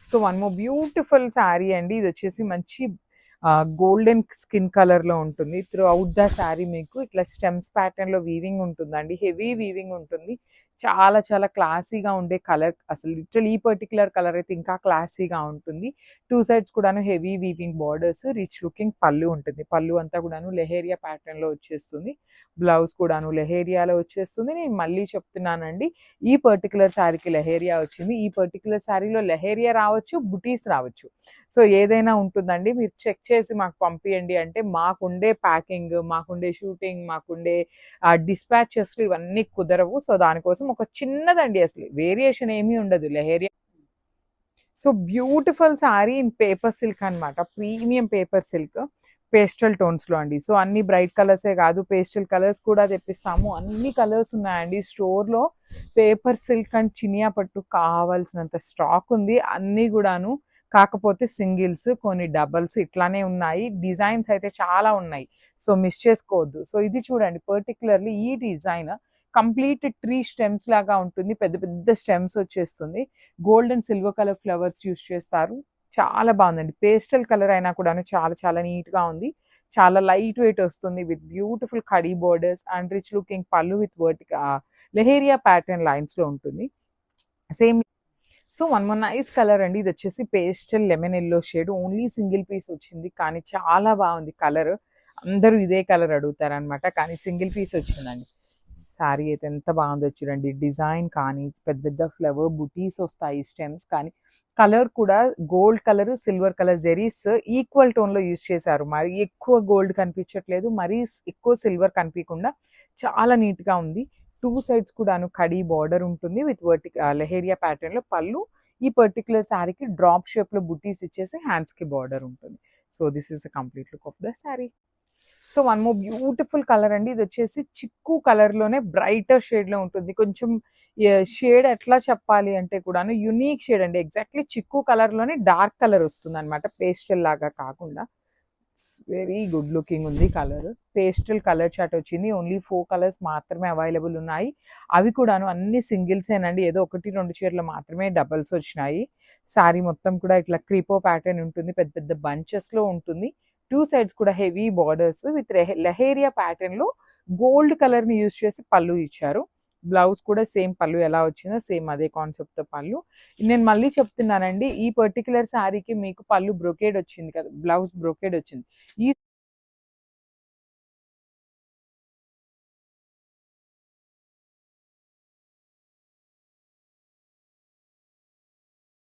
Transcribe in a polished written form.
So one more beautiful sari అండి. ఇది వచ్చేసి మంచి గోల్డెన్ స్కిన్ కలర్ లో ఉంటుంది. త్రూ అవుట్ ద శారీ మీకు ఇట్లా స్టెమ్స్ ప్యాటర్న్ లో వీవింగ్ ఉంటుందండి. హెవీ వీవింగ్ ఉంటుంది. చాలా చాలా క్లాసీగా ఉండే కలర్. అసలు లిటరల్ ఈ పర్టికులర్ కలర్ అయితే ఇంకా క్లాసీగా ఉంటుంది. టూ సైడ్స్ కూడాను heavy weaving borders, rich looking పళ్ళు ఉంటుంది. పళ్ళు అంతా కూడాను లెహేరియా ప్యాటర్న్ లో వచ్చేస్తుంది. బ్లౌజ్ కూడాను లెహేరియాలో వచ్చేస్తుంది. నేను మళ్ళీ చెప్తున్నానండి, ఈ పర్టికులర్ శారీకి లెహేరియా వచ్చింది. ఈ పర్టికులర్ శారీలో లెహేరియా రావచ్చు, బుటీస్ రావచ్చు. సో ఏదైనా ఉంటుందండి. మీరు చెక్ చేసి మాకు పంపియండి అంటే, మాకుండే ప్యాకింగ్, మాకుండే షూటింగ్, మాకుండే డిస్పాచెస్లు ఇవన్నీ కుదరవు. సో దానికోసం ఒక చిన్నదండి, అసలు వేరియేషన్ ఏమీ ఉండదు leheriya. So beautiful sari in paper silk అనమాట. ప్రీమియం పేపర్ సిల్క్ పేస్టల్ టోన్స్లో అండి. సో అన్ని బ్రైట్ కలర్సే కాదు, పేస్టల్ కలర్స్ కూడా తెప్పిస్తాము. అన్ని కలర్స్ ఉన్నాయండి స్టోర్లో. పేపర్ సిల్క్ అండ్ చినియా పట్టు కావాల్సినంత స్టాక్ ఉంది. అన్నీ కూడాను, కాకపోతే సింగిల్స్, కొన్ని డబల్స్ ఇట్లానే ఉన్నాయి. డిజైన్స్ అయితే చాలా ఉన్నాయి. సో మిస్ చేసుకోవద్దు. సో ఇది చూడండి, పర్టికులర్లీ ఈ డిజైన్ కంప్లీట్ ట్రీ స్టెమ్స్ లాగా ఉంటుంది. పెద్ద పెద్ద స్టెమ్స్ వచ్చేస్తుంది. Gold and silver colour flowers use చేస్తారు. చాలా బాగుందండి. పేస్టల్ కలర్ అయినా కూడాను చాలా చాలా నీట్గా ఉంది. చాలా లైట్ వెయిట్ వస్తుంది విత్ బ్యూటిఫుల్ కడీ borders and rich looking pallu with leheriya pattern లైన్స్లో ఉంటుంది. Same. So one more nice colour అండి. ఇది వచ్చేసి pastel lemon yellow shade. Only single piece వచ్చింది, కానీ చాలా బాగుంది కలర్. అందరూ ఇదే కలర్ అడుగుతారనమాట, కానీ సింగిల్ పీస్ వచ్చిందండి. శారీ అయితే ఎంత బాగుందో చూడండి. డిజైన్ కానీ పెద్ద పెద్ద ఫ్లవర్ బుటీస్ వస్తాయి, స్టెమ్స్ కానీ. కలర్ కూడా గోల్డ్ కలర్, సిల్వర్ కలర్ జెరీస్ ఈక్వల్ టోన్లో యూజ్ చేశారు. మరి ఎక్కువ గోల్డ్ కనిపించట్లేదు, మరీ ఎక్కువ సిల్వర్ కనిపించకుండా చాలా నీట్గా ఉంది. టూ సైడ్స్ కూడాను కడీ బార్డర్ ఉంటుంది విత్ లెహేరియా ప్యాటర్న్లో పళ్ళు. ఈ పర్టికులర్ శారీకి డ్రాప్ షేప్లో బుటీస్ ఇచ్చేసి హ్యాండ్స్కి బార్డర్ ఉంటుంది. So this is the complete look of the sari. So one more beautiful colour అండి. ఇది వచ్చేసి చిక్కు కలర్లోనే బ్రైటర్ షేడ్లో ఉంటుంది. కొంచెం షేడ్ ఎట్లా చెప్పాలి అంటే కూడాను యునీక్ షేడ్ అండి. ఎగ్జాక్ట్లీ చిక్కు కలర్లోనే డార్క్ కలర్ వస్తుంది అనమాట, పేస్టల్ లాగా కాకుండా. వెరీ గుడ్ లుకింగ్ ఉంది కలర్. పేస్టల్ కలర్ చాట్ వచ్చింది. ఓన్లీ 4 కలర్స్ మాత్రమే అవైలబుల్ ఉన్నాయి. అవి కూడాను అన్ని సింగిల్సేనండి. ఏదో 1-2 చీరలు మాత్రమే డబల్స్ వచ్చినాయి. శారీ మొత్తం కూడా ఇట్లా క్రీపో ప్యాటర్న్ ఉంటుంది. పెద్ద పెద్ద బంచెస్లో ఉంటుంది. టూ సైడ్స్ కూడా హెవీ బార్డర్స్ విత్ లెహేరియా ప్యాటర్న్లో గోల్డ్ కలర్ని యూజ్ చేసి పళ్ళు ఇచ్చారు. బ్లౌజ్ కూడా సేమ్ పళ్ళు ఎలా వచ్చిందో సేమ్ అదే కాన్సెప్ట్తో పళ్ళు. నేను మళ్ళీ చెప్తున్నానండి, ఈ పర్టికులర్ శారీకి మీకు పళ్ళు బ్రొకేడ్ వచ్చింది కదా, బ్లౌజ్ బ్రొకేడ్ వచ్చింది. ఈ